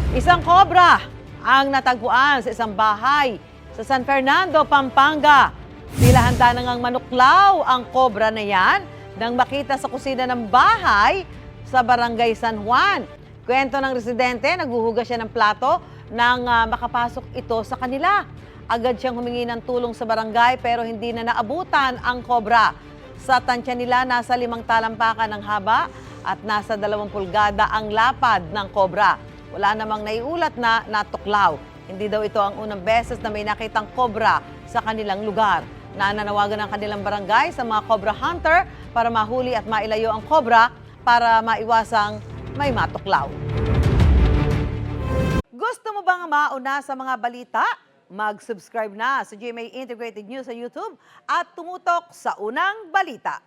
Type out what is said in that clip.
Isang kobra ang natagpuan sa isang bahay sa San Fernando, Pampanga. Tila handa na ngang manuklaw ang kobra na yan nang makita sa kusina ng bahay sa Barangay San Juan. Kwento ng residente, naghuhugas siya ng plato nang makapasok ito sa kanila. Agad siyang humingi ng tulong sa barangay pero hindi na naabutan ang kobra. Sa tansya nila, nasa 5 talampakan ng haba at nasa 2 pulgada ang lapad ng kobra. Wala namang naiulat na natuklaw. Hindi daw ito ang unang beses na may nakitang kobra sa kanilang lugar. Nananawagan ang kanilang barangay sa mga cobra hunter para mahuli at mailayo ang kobra para maiwasang may matuklaw. Gusto mo bang mauna sa mga balita? Mag-subscribe na sa GMA Integrated News sa YouTube at tumutok sa unang balita.